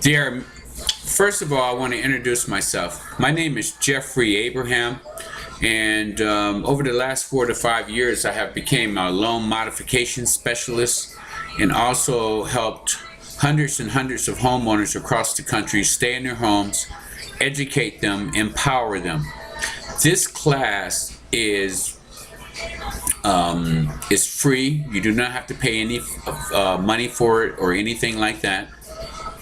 There, first of all, I want to introduce myself. My name is Jeffrey Abraham, and over the last 4 to 5 years, I have become a loan modification specialist and also helped hundreds and hundreds of homeowners across the country stay in their homes, educate them, empower them. This class is free. You do not have to pay any money for it or anything like that.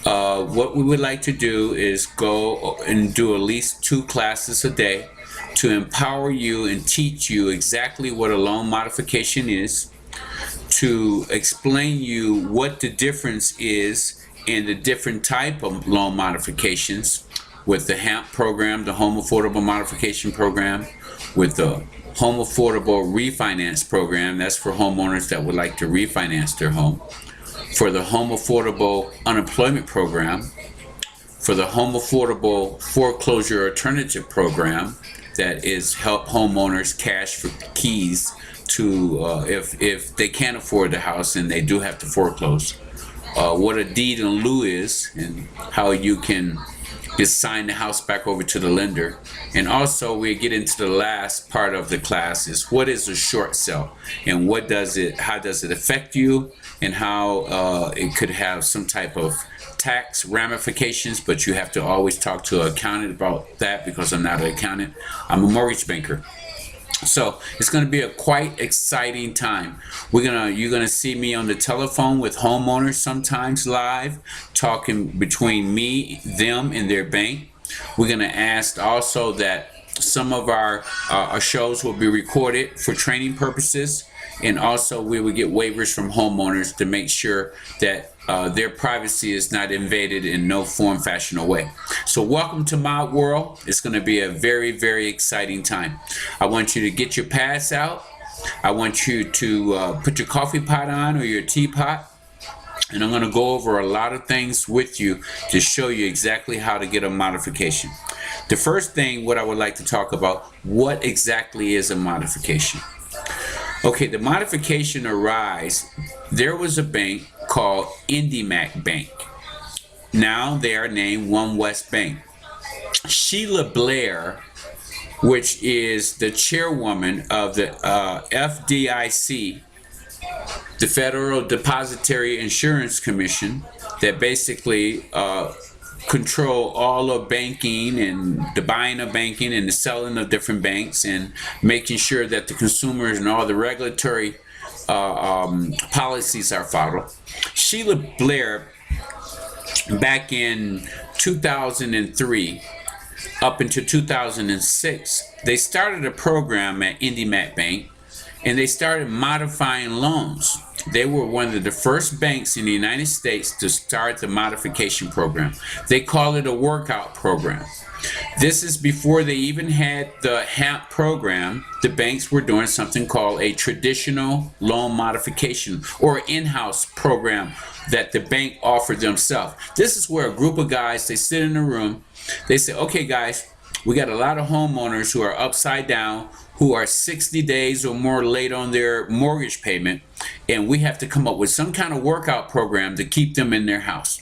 What we would like to do is go and do at least 2 classes a day to empower you and teach you exactly what a loan modification is, to explain you what the difference is in the different type of loan modifications with the HAMP program, the Home Affordable Modification Program, with the Home Affordable Refinance Program, that's for homeowners that would like to refinance their home, for the Home Affordable Unemployment Program, for the Home Affordable Foreclosure Alternative Program, that is help homeowners cash for keys to if they can't afford the house and they do have to foreclose. What a deed in lieu is and how you can just sign the house back over to the lender. And also we get into the last part of the class is what is a short sale and how does it affect you, and how it could have some type of tax ramifications, but you have to always talk to an accountant about that, because I'm not an accountant. I'm a mortgage banker. So it's going to be a quite exciting time. You're gonna see me on the telephone with homeowners sometimes live, talking between me, them, and their bank. We're gonna ask also that some of our shows will be recorded for training purposes, and also we will get waivers from homeowners to make sure that their privacy is not invaded in no form, fashion, or way. So welcome to my world. It's going to be a very, very exciting time. I want you to get your pads out. I want you to put your coffee pot on or your teapot. And I'm going to go over a lot of things with you to show you exactly how to get a modification. The first thing, what I would like to talk about, what exactly is a modification? Okay, the modification arise. There was a bank called IndyMac Bank. Now they are named One West Bank. Sheila Blair, which is the chairwoman of the FDIC, the Federal Depository Insurance Commission, that basically control all of banking and the buying of banking and the selling of different banks and making sure that the consumers and all the regulatory policies are followed. Sheila Blair, back in 2003 up into 2006, they started a program at IndyMac Bank, and they started modifying loans. They were one of the first banks in the United States to start the modification program. They call it a workout program. This is before they even had the HAMP program. The banks were doing something called a traditional loan modification, or in-house program that the bank offered themselves. This is where a group of guys, they sit in a room, they say, okay guys, we got a lot of homeowners who are upside down, who are 60 days or more late on their mortgage payment, and we have to come up with some kind of workout program to keep them in their house.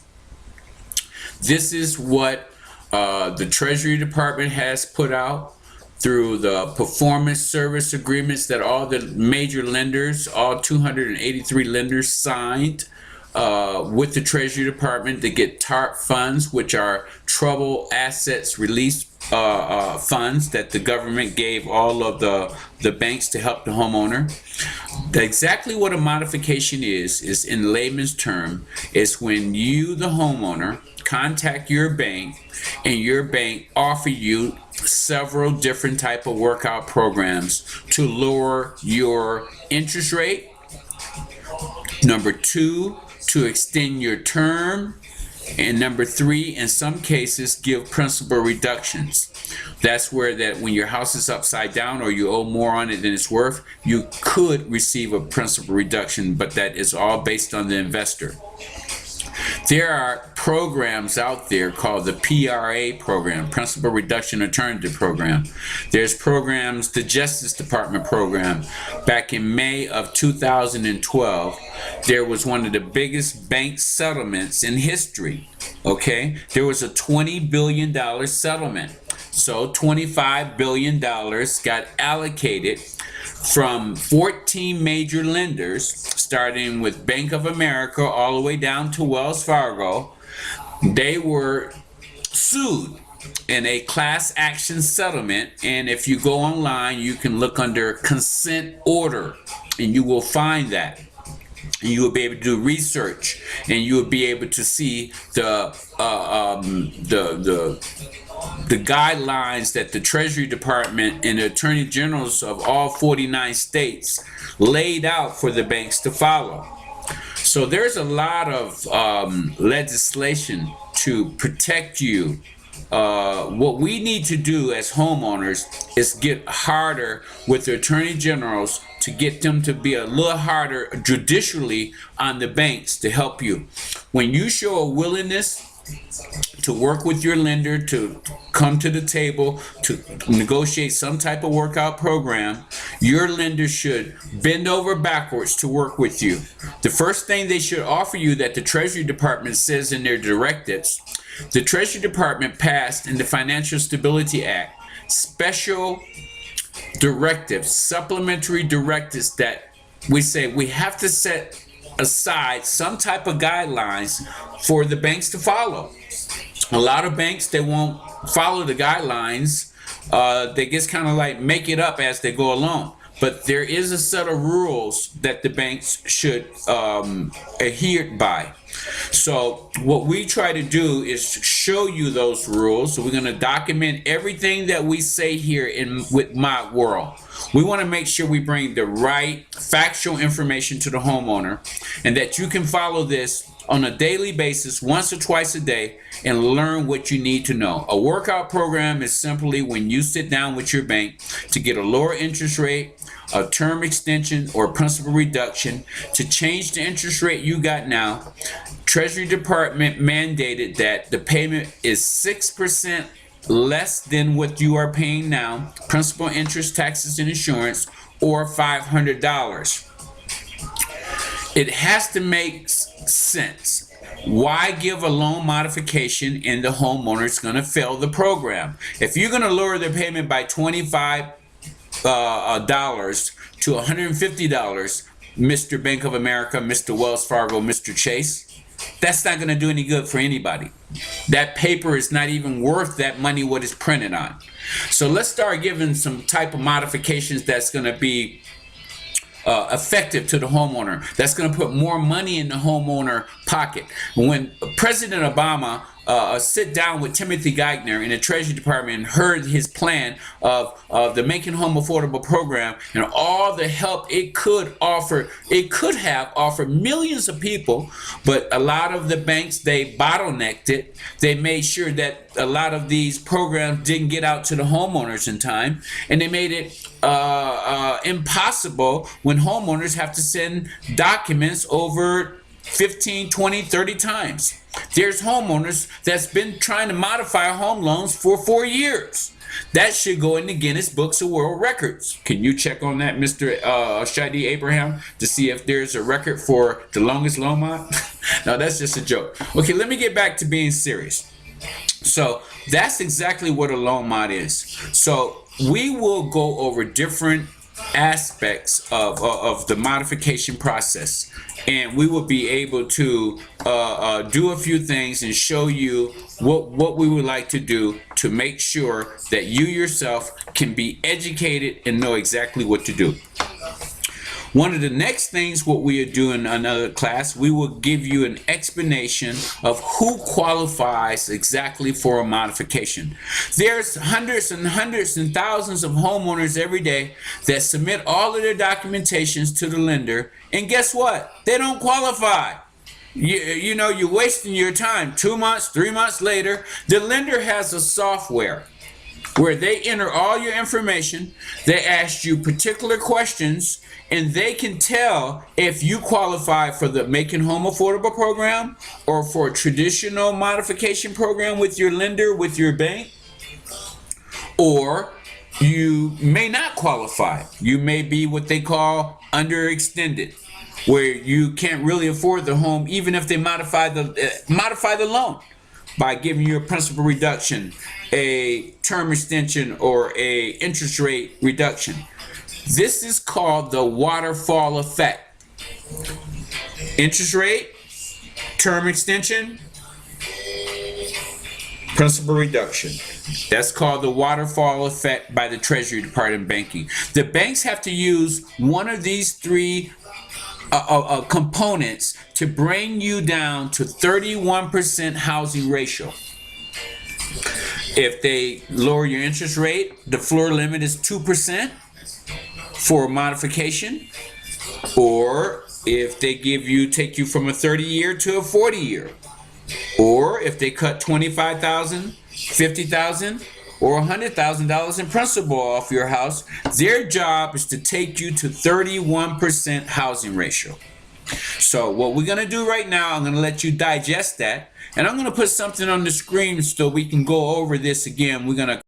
This is what the Treasury Department has put out through the performance service agreements that all the major lenders, all 283 lenders, signed with the Treasury Department to get TARP funds, which are Troubled Assets Release funds that the government gave all of the banks to help the homeowner. Exactly what a modification is in layman's term, is when you, the homeowner, contact your bank and your bank offer you several different type of workout programs to lower your interest rate. Number 2, to extend your term. And number 3, in some cases, give principal reductions. That's where that when your house is upside down or you owe more on it than it's worth, you could receive a principal reduction, but that is all based on the investor. There are programs out there called the PRA program, Principal Reduction Alternative Program. There's programs, the Justice Department program. Back in May of 2012, there was one of the biggest bank settlements in history Okay, there was a $20 billion settlement. So $25 billion got allocated from 14 major lenders, starting with Bank of America all the way down to Wells Fargo. They were sued in a class action settlement. And if you go online, you can look under consent order and you will find that. And you will be able to do research, and you will be able to see the guidelines that the Treasury Department and the Attorney Generals of all 49 states laid out for the banks to follow. So there's a lot of legislation to protect you. What we need to do as homeowners is get harder with the attorney generals to get them to be a little harder judicially on the banks to help you. When you show a willingness to work with your lender, to come to the table, to negotiate some type of workout program, your lender should bend over backwards to work with you. The first thing they should offer you that the Treasury Department says in their directives, the Treasury Department passed in the Financial Stability Act special directives, supplementary directives that we say we have to set aside some type of guidelines for the banks to follow. A lot of banks, they won't follow the guidelines. They just kind of like make it up as they go along. But there is a set of rules that the banks should adhere by. So what we try to do is show you those rules. So we're going to document everything that we say here in with My World. We want to make sure we bring the right factual information to the homeowner, and that you can follow this on a daily basis, once or twice a day, and learn what you need to know. A workout program is simply when you sit down with your bank to get a lower interest rate, a term extension, or principal reduction to change the interest rate you got now. Treasury Department mandated that the payment is 6% less than what you are paying now, principal, interest, taxes, and insurance, or $500. It has to make sense. Why give a loan modification and the homeowner is going to fail the program? If you're going to lower their payment by $25 to $150, Mr. Bank of America, Mr. Wells Fargo, Mr. Chase, that's not going to do any good for anybody. That paper is not even worth that money what it's printed on. So let's start giving some type of modifications that's going to be effective to the homeowner. That's going to put more money in the homeowner pocket. When President Obama sit down with Timothy Geithner in the Treasury Department and heard his plan of the Making Home Affordable program and all the help it could offer, it could have offered millions of people, but a lot of the banks, they bottlenecked it. They made sure that a lot of these programs didn't get out to the homeowners in time, and they made it impossible when homeowners have to send documents over 15, 20, 30 times. There's homeowners that's been trying to modify home loans for 4 years. That should go in the Guinness Books of World Records. Can you check on that, Mr. Shadi Abraham, to see if there's a record for the longest loan mod? No, that's just a joke. Okay, let me get back to being serious. So that's exactly what a loan mod is. So we will go over different aspects of the modification process, and we will be able to do a few things and show you what we would like to do to make sure that you yourself can be educated and know exactly what to do. One of the next things what we are doing in another class, we will give you an explanation of who qualifies exactly for a modification. There's hundreds and hundreds and thousands of homeowners every day that submit all of their documentations to the lender, and guess what? They don't qualify. You know, you're wasting your time. 2 months, 3 months later, the lender has a software where they enter all your information, they ask you particular questions, and they can tell if you qualify for the Making Home Affordable program or for a traditional modification program with your lender, with your bank, or you may not qualify. You may be what they call underextended, where you can't really afford the home even if they modify the loan. by giving you a principal reduction, a term extension, or a interest rate reduction. This is called the waterfall effect. Interest rate, term extension, principal reduction. That's called the waterfall effect by the Treasury Department of Banking. The banks have to use one of these three components to bring you down to 31% housing ratio. If they lower your interest rate, the floor limit is 2% for modification, or if they take you from a 30-year to a 40-year, or if they cut $25,000, $50,000, or $100,000 in principal off your house, their job is to take you to 31% housing ratio. So what we're going to do right now, I'm going to let you digest that, and I'm going to put something on the screen so we can go over this again. We're going to